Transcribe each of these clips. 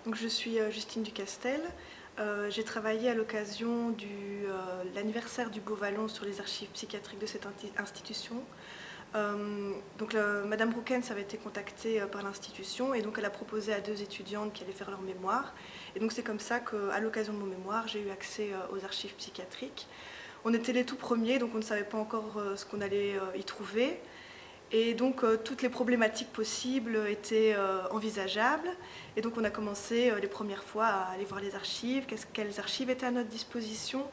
Donc, je suis Justine Ducastel. J'ai travaillé à l'occasion de l'anniversaire du Beau-Vallon sur les archives psychiatriques de cette institution. Madame Brookens avait été contactée par l'institution et donc elle a proposé à 2 étudiantes qui allaient faire leur mémoire. Et donc c'est comme ça qu'à l'occasion de mon mémoire, j'ai eu accès aux archives psychiatriques. On était les tout premiers, donc on ne savait pas encore ce qu'on allait y trouver. Et donc toutes les problématiques possibles étaient envisageables. Et donc on a commencé les premières fois à aller voir les archives, quelles archives étaient à notre disposition.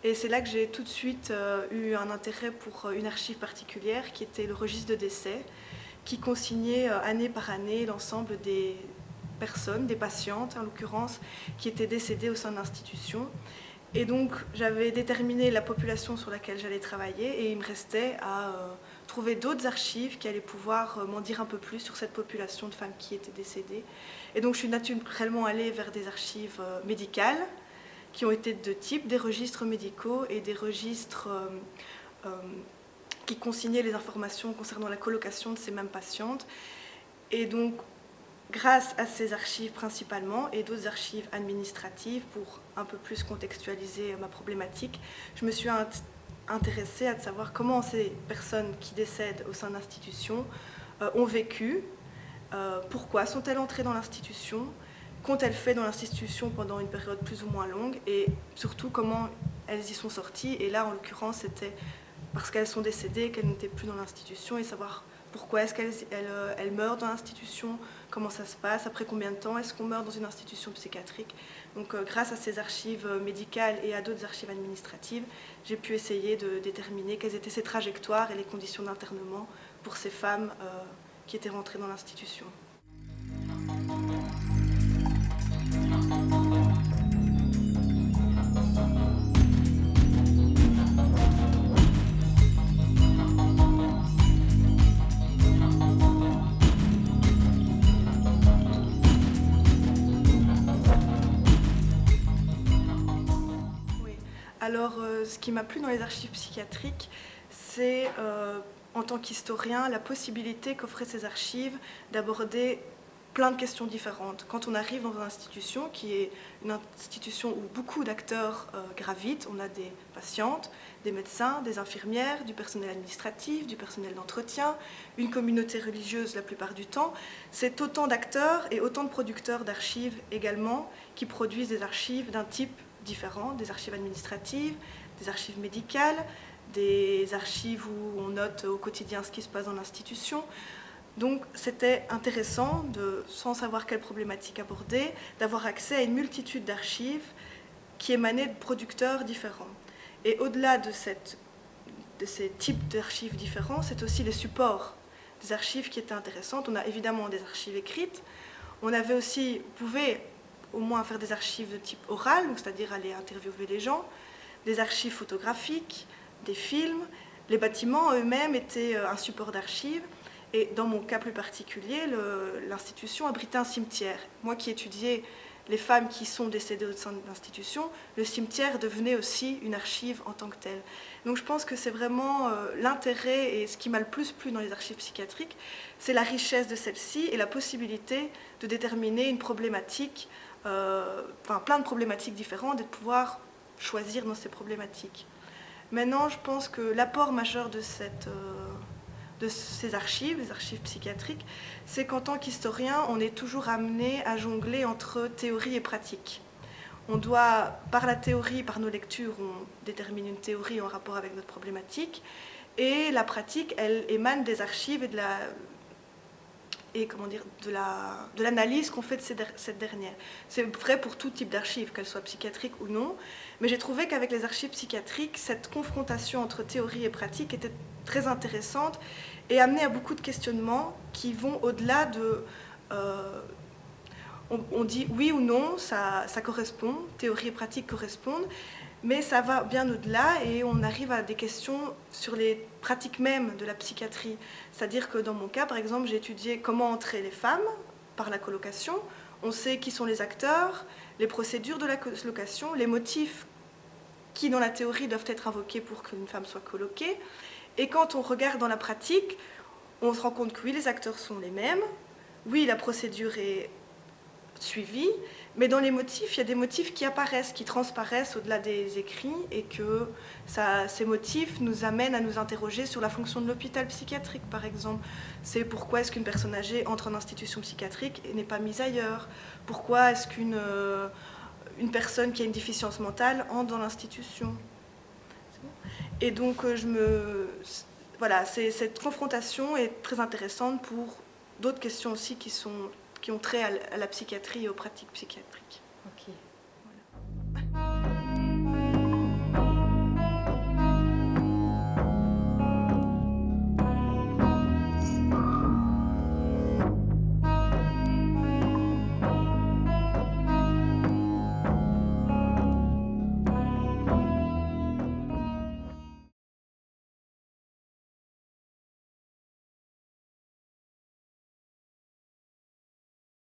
Et c'est là que j'ai tout de suite eu un intérêt pour une archive particulière qui était le registre de décès, qui consignait année par année l'ensemble des personnes, des patientes en l'occurrence, qui étaient décédées au sein de l'institution. Et donc j'avais déterminé la population sur laquelle j'allais travailler et il me restait à trouver d'autres archives qui allaient pouvoir m'en dire un peu plus sur cette population de femmes qui étaient décédées. Et donc je suis naturellement allée vers des archives médicales qui ont été de 2 types, des registres médicaux et des registres qui consignaient les informations concernant la colocation de ces mêmes patientes. Et donc, grâce à ces archives principalement et d'autres archives administratives pour un peu plus contextualiser ma problématique, je me suis intéressée à savoir comment ces personnes qui décèdent au sein d'institutions ont vécu, pourquoi sont-elles entrées dans l'institution, qu'ont-elles fait dans l'institution pendant une période plus ou moins longue et surtout comment elles y sont sorties. Et là, en l'occurrence, c'était parce qu'elles sont décédées, qu'elles n'étaient plus dans l'institution et savoir pourquoi est-ce qu'elles meurent dans l'institution, comment ça se passe, après combien de temps est-ce qu'on meurt dans une institution psychiatrique. Donc grâce à ces archives médicales et à d'autres archives administratives, j'ai pu essayer de déterminer quelles étaient ces trajectoires et les conditions d'internement pour ces femmes qui étaient rentrées dans l'institution. Alors, ce qui m'a plu dans les archives psychiatriques, c'est, en tant qu'historien, la possibilité qu'offraient ces archives d'aborder plein de questions différentes. Quand on arrive dans une institution qui est une institution où beaucoup d'acteurs gravitent, on a des patientes, des médecins, des infirmières, du personnel administratif, du personnel d'entretien, une communauté religieuse la plupart du temps. C'est autant d'acteurs et autant de producteurs d'archives également qui produisent des archives d'un type différents, des archives administratives, des archives médicales, des archives où on note au quotidien ce qui se passe dans l'institution. Donc c'était intéressant, sans savoir quelle problématique aborder, d'avoir accès à une multitude d'archives qui émanaient de producteurs différents. Et au-delà de ces types d'archives différents, c'est aussi les supports des archives qui étaient intéressantes. On a évidemment des archives écrites, on avait aussi, on pouvait au moins faire des archives de type oral, c'est-à-dire aller interviewer les gens, des archives photographiques, des films. Les bâtiments eux-mêmes étaient un support d'archives. Et dans mon cas plus particulier, l'institution abritait un cimetière. Moi qui étudiais les femmes qui sont décédées au sein de l'institution, le cimetière devenait aussi une archive en tant que telle. Donc je pense que c'est vraiment l'intérêt et ce qui m'a le plus plu dans les archives psychiatriques, c'est la richesse de celle-ci et la possibilité de déterminer une problématique, plein de problématiques différentes et de pouvoir choisir dans ces problématiques. Maintenant, je pense que l'apport majeur de ces archives, les archives psychiatriques, c'est qu'en tant qu'historien, on est toujours amené à jongler entre théorie et pratique. On doit, par la théorie, par nos lectures, on détermine une théorie en rapport avec notre problématique, et la pratique, elle émane des archives et de l'analyse qu'on fait de cette dernière. C'est vrai pour tout type d'archives, qu'elles soient psychiatriques ou non, mais j'ai trouvé qu'avec les archives psychiatriques, cette confrontation entre théorie et pratique était très intéressante et amenait à beaucoup de questionnements qui vont au-delà de... on dit oui ou non, ça correspond, théorie et pratique correspondent, mais ça va bien au-delà et on arrive à des questions sur les pratiques même de la psychiatrie. C'est-à-dire que dans mon cas, par exemple, j'ai étudié comment entrer les femmes par la colocation. On sait qui sont les acteurs, les procédures de la colocation, les motifs qui, dans la théorie, doivent être invoqués pour qu'une femme soit coloquée. Et quand on regarde dans la pratique, on se rend compte que oui, les acteurs sont les mêmes, oui, la procédure est suivi, mais dans les motifs, il y a des motifs qui apparaissent, qui transparaissent au-delà des écrits, et que ces motifs nous amènent à nous interroger sur la fonction de l'hôpital psychiatrique, par exemple. C'est pourquoi est-ce qu'une personne âgée entre en institution psychiatrique et n'est pas mise ailleurs? Pourquoi est-ce une personne qui a une déficience mentale entre dans l'institution? Et donc, voilà, cette confrontation est très intéressante pour d'autres questions aussi qui ont trait à la psychiatrie et aux pratiques psychiatriques.